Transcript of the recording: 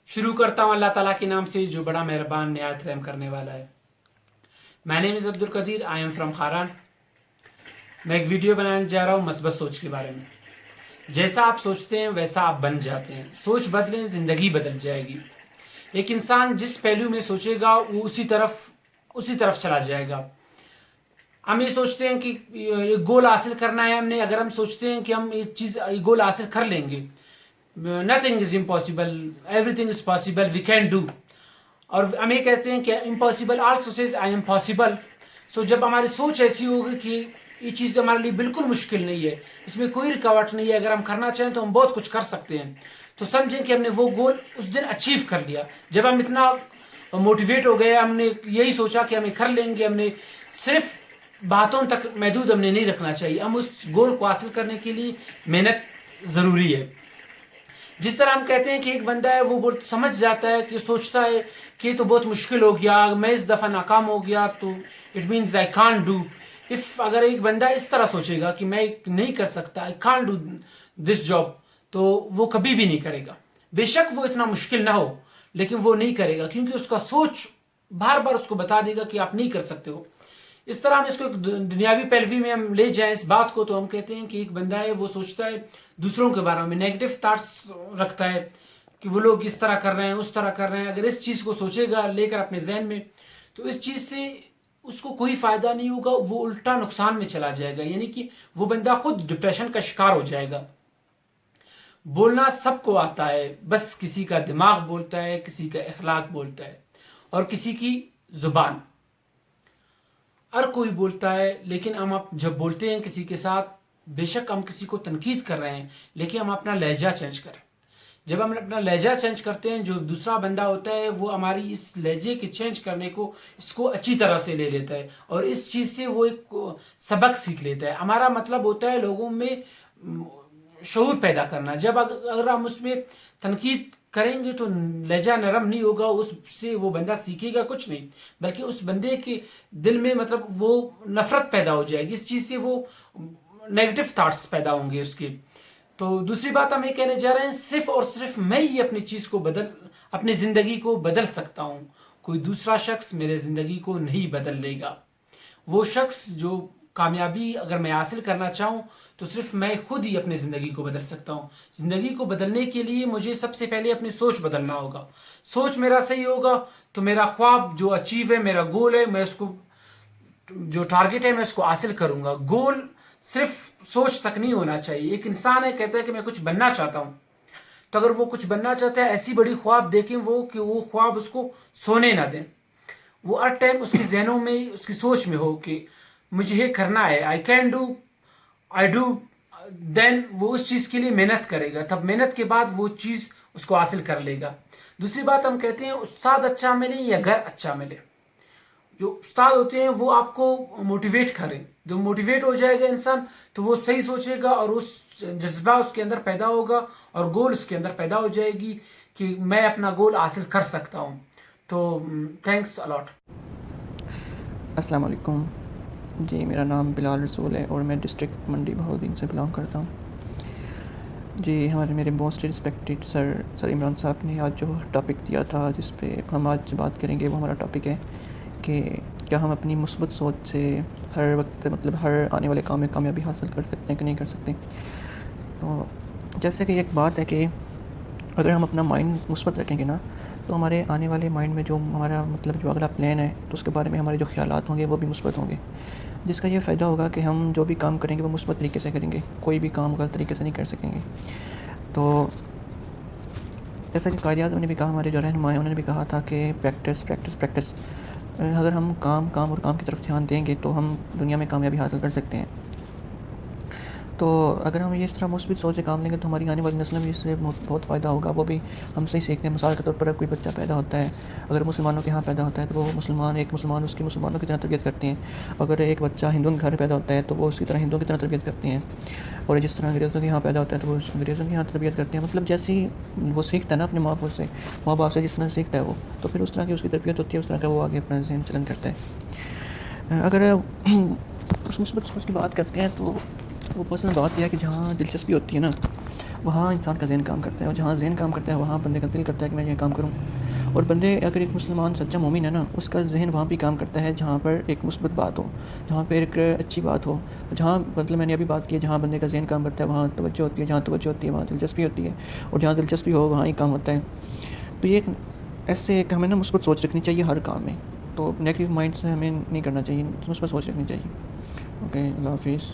شروع کرتا ہوں اللہ تعالیٰ کے نام سے جو بڑا مہربان نہایت رحم کرنے والا ہے. My name is Abdul القدیر. I am from Kharan. میں ایک ویڈیو بنانے جا رہا ہوں مثبت سوچ کے بارے میں. جیسا آپ سوچتے ہیں ویسا آپ بن جاتے ہیں. سوچ بدلیں زندگی بدل جائے گی. ایک انسان جس پہلو میں سوچے گا وہ اسی طرف چلا جائے گا. ہم یہ سوچتے ہیں کہ یہ گول حاصل کرنا ہے ہم نے. اگر ہم سوچتے ہیں کہ ہم یہ گول حاصل کر لیں گے, nothing is impossible, everything is possible, we can do. اور ہم یہ کہتے ہیں کہ impossible also says I am possible. سو جب ہماری سوچ ایسی ہوگی کہ یہ چیز ہمارے لیے بالکل مشکل نہیں ہے, اس میں کوئی رکاوٹ نہیں ہے, اگر ہم کرنا چاہیں تو ہم بہت کچھ کر سکتے ہیں, تو سمجھیں کہ ہم نے وہ گول اس دن اچیو کر لیا. جب ہم اتنا موٹیویٹ ہو گئے, ہم نے یہی سوچا کہ ہمیں کر لیں گے, ہم نے صرف باتوں تک محدود ہم نے نہیں رکھنا چاہیے. ہم اس گول کو حاصل کرنے کے لیے محنت ضروری ہے. جس طرح ہم کہتے ہیں کہ ایک بندہ ہے وہ بہت سمجھ جاتا ہے کہ سوچتا ہے کہ یہ تو بہت مشکل ہو گیا, میں اس دفعہ ناکام ہو گیا تو it means I can't do. اگر ایک بندہ اس طرح سوچے گا کہ میں نہیں کر سکتا, آئی کانٹ ڈو دس جاب, تو وہ کبھی بھی نہیں کرے گا. بے شک وہ اتنا مشکل نہ ہو, لیکن وہ نہیں کرے گا کیونکہ اس کا سوچ بار بار اس کو بتا دے گا کہ آپ نہیں کر سکتے ہو. اس طرح ہم اس کو ایک دنیاوی پہلوی میں ہم لے جائیں اس بات کو, تو ہم کہتے ہیں کہ ایک بندہ ہے وہ سوچتا ہے دوسروں کے بارے میں, نیگیٹو تھاٹس رکھتا ہے کہ وہ لوگ اس طرح کر رہے ہیں, اس طرح کر رہے ہیں. اگر اس چیز کو سوچے گا لے کر اپنے ذہن میں, تو اس چیز سے اس کو کوئی فائدہ نہیں ہوگا, وہ الٹا نقصان میں چلا جائے گا. یعنی کہ وہ بندہ خود ڈپریشن کا شکار ہو جائے گا. بولنا سب کو آتا ہے, بس کسی کا دماغ بولتا ہے, کسی کا اخلاق بولتا ہے, اور کسی کی زبان. ہر کوئی بولتا ہے, لیکن ہم جب بولتے ہیں کسی کے ساتھ, بے شک ہم کسی کو تنقید کر رہے ہیں, لیکن ہم اپنا لہجہ چینج کریں. جب ہم اپنا لہجہ چینج کرتے ہیں, جو دوسرا بندہ ہوتا ہے وہ ہماری اس لہجے کے چینج کرنے کو اس کو اچھی طرح سے لے لیتا ہے, اور اس چیز سے وہ ایک سبق سیکھ لیتا ہے. ہمارا مطلب ہوتا ہے لوگوں میں شعور پیدا کرنا. جب اگر ہم اس میں تنقید کریں گے تو لہجہ نرم نہیں ہوگا, اس سے وہ بندہ سیکھے گا کچھ نہیں, بلکہ اس بندے کے دل میں مطلب وہ نفرت پیدا ہو جائے گی. اس چیز سے وہ نیگیٹو تھاٹس پیدا ہوں گے اس کے. تو دوسری بات ہم یہ کہنے جا رہے ہیں, صرف اور صرف میں ہی اپنی زندگی کو بدل سکتا ہوں. کوئی دوسرا شخص میرے زندگی کو نہیں بدل لے گا. وہ شخص جو کامیابی اگر میں حاصل کرنا چاہوں تو صرف میں خود ہی اپنی زندگی کو بدل سکتا ہوں. زندگی کو بدلنے کے لیے مجھے سب سے پہلے اپنی سوچ بدلنا ہوگا. سوچ میرا صحیح ہوگا تو میرا خواب جو اچیو ہے, میرا گول ہے, میں اس کو جو ٹارگٹ ہے میں اس کو حاصل کروں گا. گول صرف سوچ تک نہیں ہونا چاہیے. ایک انسان ہے کہتا ہے کہ میں کچھ بننا چاہتا ہوں, تو اگر وہ کچھ بننا چاہتا ہے ایسی بڑی خواب دیکھیں وہ کہ وہ خواب اس کو سونے نہ دیں. وہ ہر ٹائم اس کے ذہنوں میں, اس کی سوچ میں ہو کہ مجھے یہ کرنا ہے, I can do, I do. Then وہ اس چیز کے لیے محنت کرے گا, تب محنت کے بعد وہ چیز اس کو حاصل کر لے گا. دوسری بات ہم کہتے ہیں استاد اچھا ملے یا گھر اچھا ملے, جو استاد ہوتے ہیں وہ آپ کو موٹیویٹ کریں. جو موٹیویٹ ہو جائے گا انسان تو وہ صحیح سوچے گا, اور اس جذبہ اس کے اندر پیدا ہوگا, اور گول اس کے اندر پیدا ہو جائے گی کہ میں اپنا گول حاصل کر سکتا ہوں. تو تھینکس الاٹ. السلام علیکم جی. میرا نام بلال رسول ہے اور میں ڈسٹرکٹ منڈی بہاؤالدین سے بلانگ کرتا ہوں. جی میرے موسٹ رسپیکٹڈ سر عمران صاحب نے آج جو ٹاپک دیا تھا جس پہ ہم آج بات کریں گے, وہ ہمارا ٹاپک ہے کہ کیا ہم اپنی مثبت سوچ سے ہر وقت ہر آنے والے کام میں کامیابی حاصل کر سکتے ہیں کہ نہیں کر سکتے. تو جیسے کہ ایک بات ہے کہ اگر ہم اپنا مائنڈ مثبت رکھیں گے نا, تو ہمارے آنے والے مائنڈ میں جو ہمارا جو اگلا پلان ہے تو اس کے بارے میں ہمارے جو خیالات ہوں گے وہ بھی مثبت ہوں گے, جس کا یہ فائدہ ہوگا کہ ہم جو بھی کام کریں گے وہ مثبت طریقے سے کریں گے, کوئی بھی کام غلط طریقے سے نہیں کر سکیں گے. تو جیسا کہ قائد اعظم نے بھی کہا, ہمارے جو رہنما ہیں انہوں نے بھی کہا تھا کہ پریکٹس. اگر ہم کام اور کام کی طرف دھیان دیں گے تو ہم دنیا میں کامیابی حاصل کر سکتے ہیں. تو اگر ہم یہ اس طرح مثبت سوچ سے کام لیں گے تو ہماری آنے والی نسلوں میں اس سے بہت فائدہ ہوگا. وہ بھی ہم سے ہی سیکھتے ہیں. مثال کے طور پر کوئی بچہ پیدا ہوتا ہے, اگر مسلمانوں کے یہاں پیدا ہوتا ہے تو وہ مسلمان اس کی مسلمانوں کی طرح تربیت کرتے ہیں. اگر ایک بچہ ہندوؤں کے گھر پیدا ہوتا ہے تو وہ اسی طرح ہندوؤں کی طرح تربیت کرتے ہیں. اور جس طرح انگریزوں کے یہاں پیدا ہوتا ہے تو وہ انگریزوں کے یہاں تربیت کرتے ہیں. مطلب جیسے ہی وہ سیکھتا ہے نا اپنے ماں باپ سے جس طرح سیکھتا ہے وہ, تو پھر اس طرح کی اس کی تربیت ہوتی ہے, اس طرح کا وہ آگے اپنا ذہن چلن کرتا ہے. اگر اس مثبت سوچ کی بات کرتے ہیں تو وہ پرسنل بات یہ ہے کہ جہاں دلچسپی ہوتی ہے نا وہاں انسان کا ذہن کام کرتا ہے، اور جہاں ذہن کام کرتا ہے وہاں بندے کا دل کرتا ہے کہ میں یہ کام کروں. اور بندے اگر ایک مسلمان سچا مومن ہے نا، اس کا ذہن وہاں بھی کام کرتا ہے جہاں پر ایک مثبت بات ہو، جہاں پہ ایک اچھی بات ہو، جہاں مطلب میں نے ابھی بات کی، جہاں بندے کا ذہن کام کرتا ہے وہاں توجہ ہوتی ہے، جہاں توجہ ہوتی ہے وہاں دلچسپی ہوتی ہے، اور جہاں دلچسپی ہو وہاں ہی کام ہوتا ہے. تو یہ ایک ایسے ایک ہمیں نا مثبت سوچ رکھنی چاہیے ہر کام میں. تو نیگیٹو مائنڈ سے ہمیں نہیں کرنا چاہیے، مثبت سوچ رکھنی چاہیے. اوکے، اللہ حافظ.